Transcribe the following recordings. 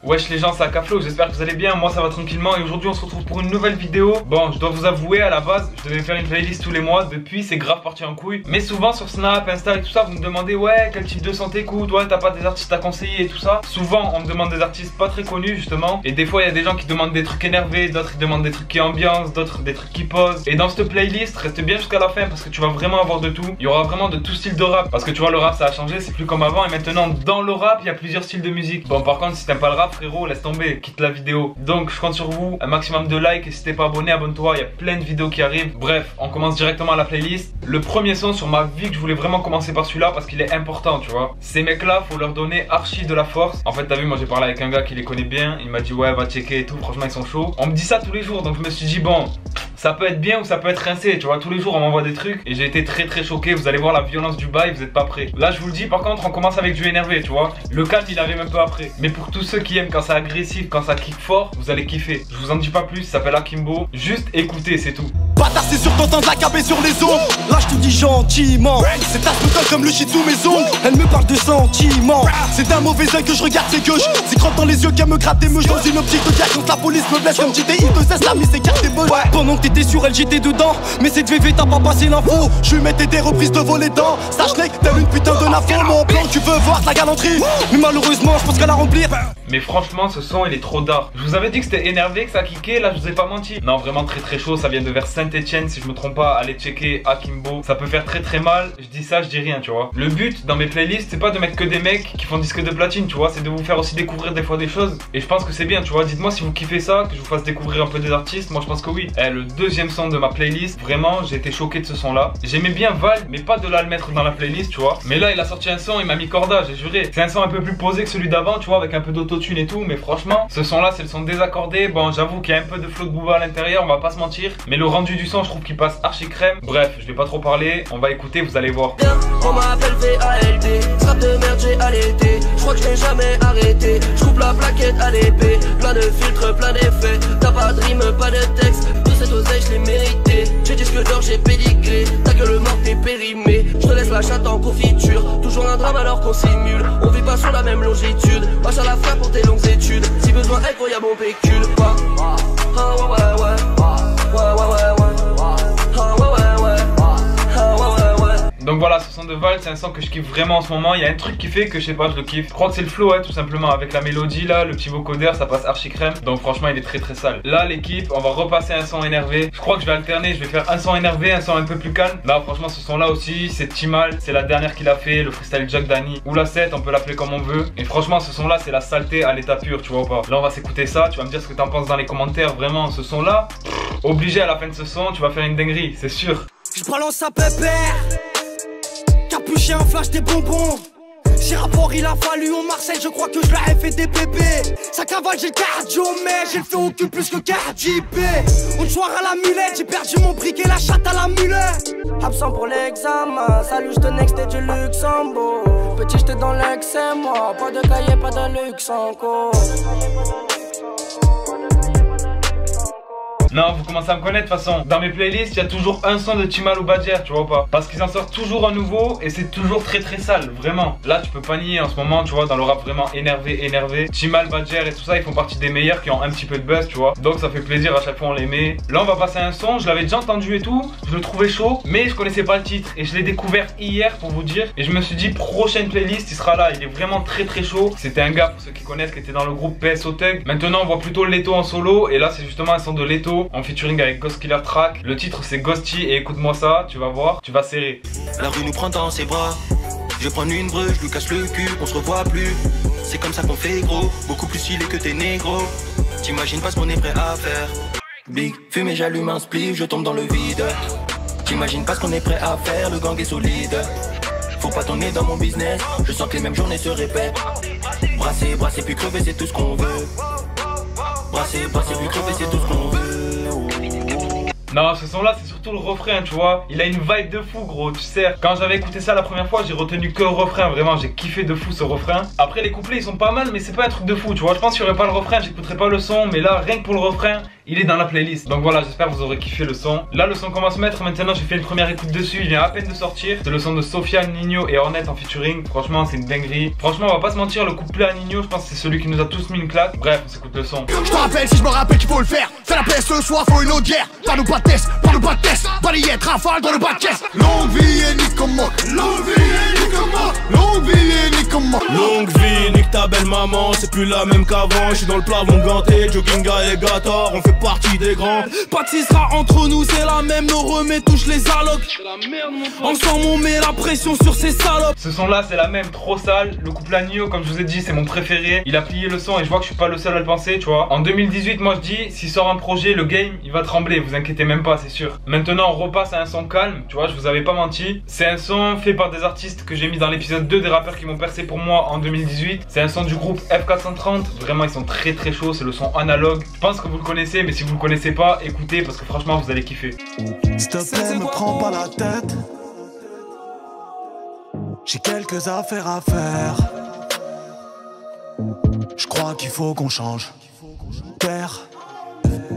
Wesh les gens, c'est Akaflo, j'espère que vous allez bien, moi ça va tranquillement et aujourd'hui on se retrouve pour une nouvelle vidéo. Bon, je dois vous avouer, à la base, je devais faire une playlist tous les mois, depuis c'est grave parti en couille. Mais souvent sur Snap, Insta et tout ça, vous me demandez ouais, quel type de son t'écoutes, ouais, t'as pas des artistes à conseiller et tout ça. Souvent on me demande des artistes pas très connus justement. Et des fois il y a des gens qui demandent des trucs énervés, d'autres ils demandent des trucs qui ambiancent, d'autres des trucs qui posent. Et dans cette playlist, reste bien jusqu'à la fin parce que tu vas vraiment avoir de tout. Il y aura vraiment de tout style de rap. Parce que tu vois, le rap ça a changé, c'est plus comme avant. Et maintenant dans le rap, il y a plusieurs styles de musique. Bon, par contre, si t'aimes pas le rap, frérot, laisse tomber, quitte la vidéo. Donc je compte sur vous, un maximum de likes. Et si t'es pas abonné, abonne-toi, il y a plein de vidéos qui arrivent. Bref, on commence directement la playlist. Le premier son sur ma vie que je voulais vraiment commencer par celui-là parce qu'il est important, tu vois. Ces mecs là, faut leur donner archi de la force. En fait, t'as vu, moi j'ai parlé avec un gars qui les connaît bien. Il m'a dit ouais, va checker et tout, franchement ils sont chauds. On me dit ça tous les jours, donc je me suis dit bon, ça peut être bien ou ça peut être rincé, tu vois. Tous les jours on m'envoie des trucs et j'ai été très choqué. Vous allez voir la violence du bail, vous êtes pas prêts. Là je vous le dis, par contre on commence avec du énervé, tu vois. Le calme il arrive un peu après. Mais pour tous ceux qui aiment quand c'est agressif, quand ça kick fort, vous allez kiffer. Je vous en dis pas plus, ça s'appelle Akimbo. Juste écoutez, c'est tout. Bâtard, c'est sûr t'entends de la cabée sur les ongles. Là je te dis gentiment, c'est ta sous comme le shih sous mes ongles. Elle me parle de sentiments, c'est d'un mauvais oeil que je regarde ses gueuches. C'est crotte dans les yeux qu'elle me gratte des meuches. Dans une optique de guerre quand la police me blesse comme JTI de cesse la mise écarte des beuges. Pendant que t'étais sur elle j'étais dedans, mais cette VV t'as pas passé l'info. Je lui mettais des reprises de voler dents. Sache-les que t'es une putain de nafo. Mon plan tu veux voir de la galanterie, mais malheureusement je pense qu'elle a remplir. Mais franchement ce son il est trop dark. Je vous avais dit que c'était énervé, que ça kickait, là je vous ai pas menti. Non vraiment très chaud, ça vient de vers Saint-Etienne si je me trompe pas. Allez checker Akimbo, ça peut faire très mal. Je dis ça, je dis rien, tu vois. Le but dans mes playlists c'est pas de mettre que des mecs qui font disque de platine, tu vois. C'est de vous faire aussi découvrir des fois des choses. Et je pense que c'est bien, tu vois. Dites-moi si vous kiffez ça, que je vous fasse découvrir un peu des artistes. Moi je pense que oui. Le deuxième son de ma playlist, vraiment j'ai été choqué de ce son là. J'aimais bien Val, mais pas de là le mettre dans la playlist, tu vois. Mais là il a sorti un son, il m'a mis corda, j'ai juré. C'est un son un peu plus posé que celui d'avant, tu vois, avec un peu d'autotune et tout. Mais franchement ce son là c'est le son désaccordé. Bon j'avoue qu'il y a un peu de flow de Booba à l'intérieur, on va pas se mentir. Mais le rendu du son je trouve qu'il passe archi crème. Bref, je vais pas trop parler, on va écouter, vous allez voir. On m'appelle VALD, strap de merde j'ai allaité. Je crois que je n'ai jamais arrêté. Je coupe la plaquette à l'épée. Plein de filtres, plein d'effets. T'as pas de rime, pas de texte. Tout cette oseille je l'ai mérité. J'ai disque d'or, j'ai pédigré. Ta gueule morte t'es périmé. Je te laisse la chatte en confiture. Toujours un drame alors qu'on simule. On vit pas sur la même longitude. Marche à la fin pour tes longues études. Si besoin incroyable mon pécule. Donc voilà, ce son de Val, c'est un son que je kiffe vraiment en ce moment. Il y a un truc qui fait que je sais pas, je le kiffe. Je crois que c'est le flow, tout simplement. Avec la mélodie là, le petit vocodeur, ça passe archi crème. Donc franchement, il est très sale. Là, l'équipe, on va repasser un son énervé. Je crois que je vais alterner, je vais faire un son énervé, un son un peu plus calme. Là, franchement, ce son là aussi, c'est Timal. C'est la dernière qu'il a fait, le freestyle Jack Danny. Ou la 7, on peut l'appeler comme on veut. Et franchement, ce son là, c'est la saleté à l'état pur, tu vois ou pas. Là, on va s'écouter ça. Tu vas me dire ce que t'en penses dans les commentaires. Vraiment, ce son là, obligé à la fin de ce son, tu vas faire une dinguerie, c'est sûr. Je balance sa pépère. Capuché un flash des bonbons. J'ai rapport il a fallu en Marseille, je crois que je leur ai fait des bébés. Ça cavale j'ai le cardio mais j'ai le fait au cul plus que Cardi B. On soir à la mulette, j'ai perdu mon briquet, la chatte à la mulette. Absent pour l'examen, salut je te next et du Luxembourg. Petit j'étais dans l'excès moi, pas de cahier, pas de luxe encore. Non, vous commencez à me connaître de toute façon. Dans mes playlists, il y a toujours un son de Timal ou Badger, tu vois ou pas. Parce qu'ils en sortent toujours un nouveau et c'est toujours très sale, vraiment. Là, tu peux pas nier en ce moment, tu vois, dans le rap vraiment énervé. Timal, Badger et tout ça, ils font partie des meilleurs qui ont un petit peu de buzz, tu vois. Donc ça fait plaisir, à chaque fois on les met. Là, on va passer à un son, je l'avais déjà entendu et tout. Je le trouvais chaud, mais je connaissais pas le titre. Et je l'ai découvert hier pour vous dire. Et je me suis dit, prochaine playlist, il sera là. Il est vraiment très chaud. C'était un gars, pour ceux qui connaissent, qui était dans le groupe PSO Thug. Maintenant, on voit plutôt Leto en solo. Et là, c'est justement un son de Leto en featuring avec Ghost Killer Track. Le titre c'est Ghosty et écoute-moi ça, tu vas voir, tu vas serrer. La rue nous prend dans ses bras. Je prends une breu, je lui casse le cul, on se revoit plus. C'est comme ça qu'on fait gros, beaucoup plus stylé que tes négros. T'imagines pas ce qu'on est prêt à faire. Big, fumée, j'allume un spliff, je tombe dans le vide. T'imagines pas ce qu'on est prêt à faire, le gang est solide. Faut pas tourner dans mon business, je sens que les mêmes journées se répètent. Brasser puis crever c'est tout ce qu'on veut. Brasser puis crever c'est tout ce qu'on veut. Non, ce son là c'est surtout le refrain, tu vois. Il a une vibe de fou gros, tu sais. Quand j'avais écouté ça la première fois, j'ai retenu que le refrain. Vraiment, j'ai kiffé de fou ce refrain. Après les couplets ils sont pas mal, mais c'est pas un truc de fou, tu vois. Je pense qu'il y aurait pas le refrain, j'écouterais pas le son. Mais là, rien que pour le refrain, il est dans la playlist. Donc voilà, j'espère que vous aurez kiffé le son. Là le son commence à se mettre, maintenant j'ai fait une première écoute dessus, il vient à peine de sortir. C'est le son de Sofiane, Nino et Hornet en featuring. Franchement c'est une dinguerie. Franchement on va pas se mentir, le couplet à Nino, je pense que c'est celui qui nous a tous mis une claque. Bref, on s'écoute le son. Je te rappelle, si je me rappelle qu'il faut le faire. Fais la paix ce soir, faut une autre guerre. Parle-nous pas de test, parle-nous pas de test. Balayette, rafale dans le bas de caisse. Longue vie et nique comment. Longue vie et nique comment. Longue vie et nique comment. Longue vie, nique ta belle maman, c'est plus la même qu'avant. Je suis dans le plafond ganté, jogging alligator, on fait partie des grands. Pas de sera entre nous, c'est la même, nos remets touchent les allocs. Ensemble on met la pression sur ces salopes. Ce son là c'est la même, trop sale. Le couple à Nio, comme je vous ai dit, c'est mon préféré. Il a plié le son et je vois que je suis pas le seul à le penser, tu vois. En 2018 moi je dis, s'il sort un projet, le game il va trembler, vous inquiétez même pas, c'est sûr. Maintenant on repasse à un son calme, tu vois, je vous avais pas menti. C'est un son fait par des artistes que j'ai mis dans l'épisode 2 des rappeurs qui m'ont percé pour moi en 2018. C'est un son du groupe F430, vraiment ils sont très très chauds, c'est le son analogue. Je pense que vous le connaissez, mais si vous le connaissez pas, écoutez parce que franchement vous allez kiffer. S'il te plaît, me prends pas la tête. J'ai quelques affaires à faire. Je crois qu'il faut qu'on change. Terre.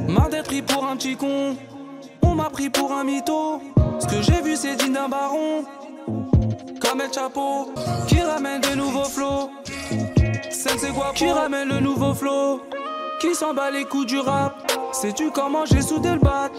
Marre d'être pris pour un petit con. On m'a pris pour un mytho. Ce que j'ai vu c'est digne d'un baron. Comme El Chapo, qui ramène de nouveaux flots. C'est quoi qui ramène le nouveau flow. Qui s'en bat les coups du rap. Sais-tu comment j'ai soudé le bat.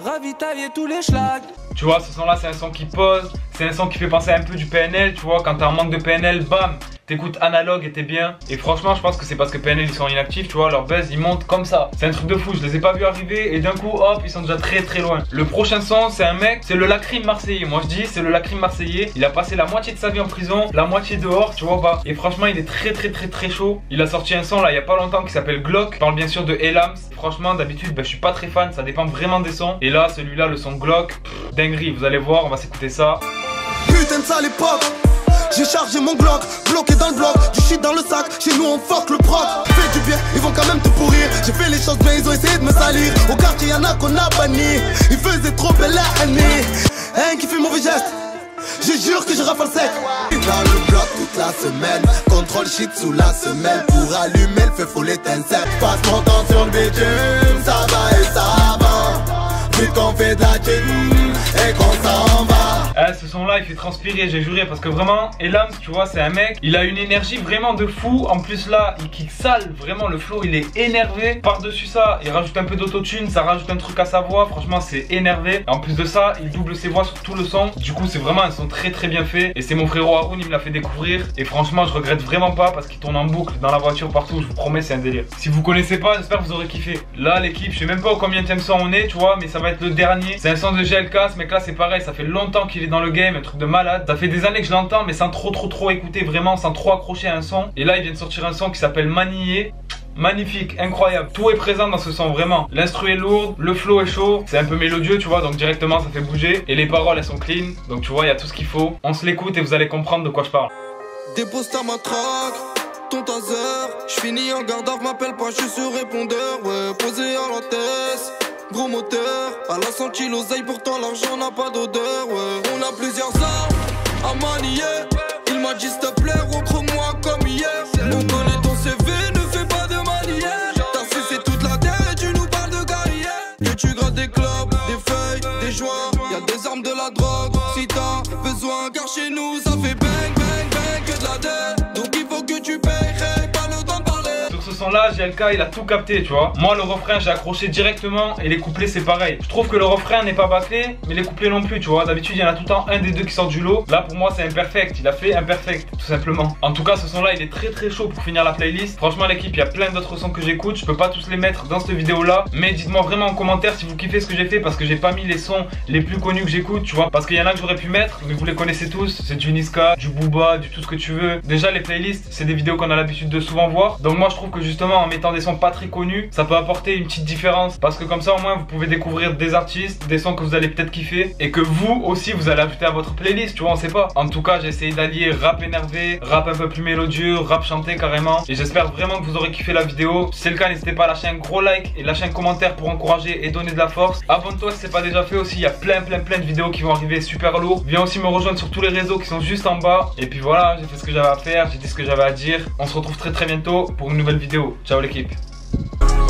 Ravitailler tous les schlags. Tu vois, ce son là c'est un son qui pose. C'est un son qui fait penser un peu du PNL, tu vois. Quand t'as un manque de PNL, bam, t'écoutes analogue et t'es bien. Et franchement je pense que c'est parce que PNL ils sont inactifs, tu vois, leur buzz ils montent comme ça. C'est un truc de fou, je les ai pas vus arriver et d'un coup hop ils sont déjà très très loin. Le prochain son c'est un mec, c'est le Lacrim marseillais. Moi je dis c'est le Lacrim marseillais. Il a passé la moitié de sa vie en prison, la moitié dehors, tu vois pas. Et franchement il est très très très très chaud. Il a sorti un son là il y a pas longtemps qui s'appelle Glock. Je parle bien sûr de Elams. Franchement d'habitude je suis pas très fan, ça dépend vraiment des sons. Et là celui-là le son Glock, dinguerie, vous allez voir, on va s'écouter ça. Putain de sale époque. J'ai chargé mon Glock, bloqué dans le bloc, du shit dans le sac, chez nous on fuck le proc. Fais du bien, ils vont quand même te pourrir. J'ai fait les choses mais ils ont essayé de me salir. Au quartier y'en a qu'on a banni. Ils faisaient trop belle année. Hein qui fait mauvais geste. Je jure que je rafale sec. Dans le bloc toute la semaine. Contrôle shit sous la semelle. Pour allumer le feu faut l'étincelle. Passe mon temps sur le bitume. Ça va et ça va. Vu qu'on fait de la thune et qu'on s'en va. Ce son là il fait transpirer, j'ai juré, parce que vraiment Elams tu vois c'est un mec, il a une énergie vraiment de fou. En plus là il kick sale, vraiment le flow il est énervé. Par dessus ça il rajoute un peu d'autotune, ça rajoute un truc à sa voix. Franchement c'est énervé. Et en plus de ça il double ses voix sur tout le son. Du coup c'est vraiment un son très très bien fait. Et c'est mon frérot Haroun, il me l'a fait découvrir. Et franchement je regrette vraiment pas parce qu'il tourne en boucle dans la voiture partout. Je vous promets c'est un délire. Si vous connaissez pas j'espère que vous aurez kiffé. Là l'équipe je sais même pas au combienième son on est tu vois, mais ça va être le dernier. C'est un son de GLK, ce mec là c'est pareil, ça fait longtemps qu'il est dans le game, un truc de malade. Ça fait des années que je l'entends mais sans trop écouter, vraiment sans trop accrocher à un son. Et là il vient de sortir un son qui s'appelle Manillé. Magnifique, incroyable, tout est présent dans ce son vraiment. L'instru est lourde, le flow est chaud, c'est un peu mélodieux tu vois, donc directement ça fait bouger. Et les paroles elles sont clean, donc tu vois il y a tout ce qu'il faut. On se l'écoute et vous allez comprendre de quoi je parle. Dépose ta matraque, ton taser. J'finis en garde à m'appelle pas, je suis sur répondeur. Ouais, posé à la tête. Gros moteur, à la sortie l'oseille, pourtant l'argent n'a pas d'odeur, ouais. On a plusieurs armes à manier. Il m'a dit s'il te plaît, rentre-moi comme hier. On connaît ton CV, ne fais pas de manière. T'as cessé toute la terre et tu nous parles de carrière. Que tu grattes des clopes, des feuilles, des joints. Y'a des armes, de la drogue, si t'as besoin. Car chez nous ça fait bang, bang, bang, que de la dette. Donc il faut que tu payes, pas le temps de parler. Sur ce son là GLK il a tout capté tu vois. Moi le refrain j'ai accroché directement et les couplets c'est pareil. Je trouve que le refrain n'est pas bâclé mais les couplets non plus tu vois. D'habitude il y en a tout le temps un des deux qui sort du lot. Là pour moi c'est imperfect, il a fait imperfect tout simplement. En tout cas ce son là il est très très chaud pour finir la playlist. Franchement l'équipe il y a plein d'autres sons que j'écoute. Je peux pas tous les mettre dans cette vidéo là. Mais dites-moi vraiment en commentaire si vous kiffez ce que j'ai fait. Parce que j'ai pas mis les sons les plus connus que j'écoute tu vois. Parce qu'il y en a que j'aurais pu mettre mais vous les connaissez tous. C'est du Niska, du Booba, du tout ce que tu veux. Déjà les playlists c'est des vidéos qu'on a l'habitude de souvent voir. Donc moi je trouve que justement en mettant des sons pas très connus ça peut apporter une petite différence. Parce que comme ça au moins vous pouvez découvrir des artistes, des sons que vous allez peut-être kiffer. Et que vous aussi vous allez ajouter à votre playlist tu vois, on sait pas. En tout cas j'ai essayé d'allier rap énervé, rap un peu plus mélodieux, rap chanté carrément. Et j'espère vraiment que vous aurez kiffé la vidéo. Si c'est le cas n'hésitez pas à lâcher un gros like et lâcher un commentaire pour encourager et donner de la force. Abonne-toi si c'est pas déjà fait aussi, il y a plein de vidéos qui vont arriver super lourd. Viens aussi me rejoindre sur tous les réseaux qui sont juste en bas. Et puis voilà, j'ai fait ce que j'avais à faire, j'ai dit ce que j'avais à dire. On se retrouve très bientôt pour une nouvelle vidéo. Ciao l'équipe.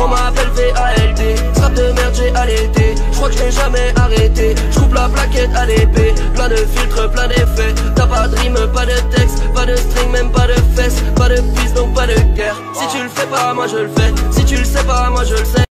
On m'appelle VALD, strap de merde j'ai allaité. J'crois que je n'ai jamais arrêté. J'coupe la plaquette à l'épée. Plein de filtres, plein d'effets. T'as pas de rime, pas de texte, pas de string, même pas de fesses. Pas de piste donc pas de guerre. Si tu le fais pas, moi je le fais. Si tu le sais pas, moi je le sais.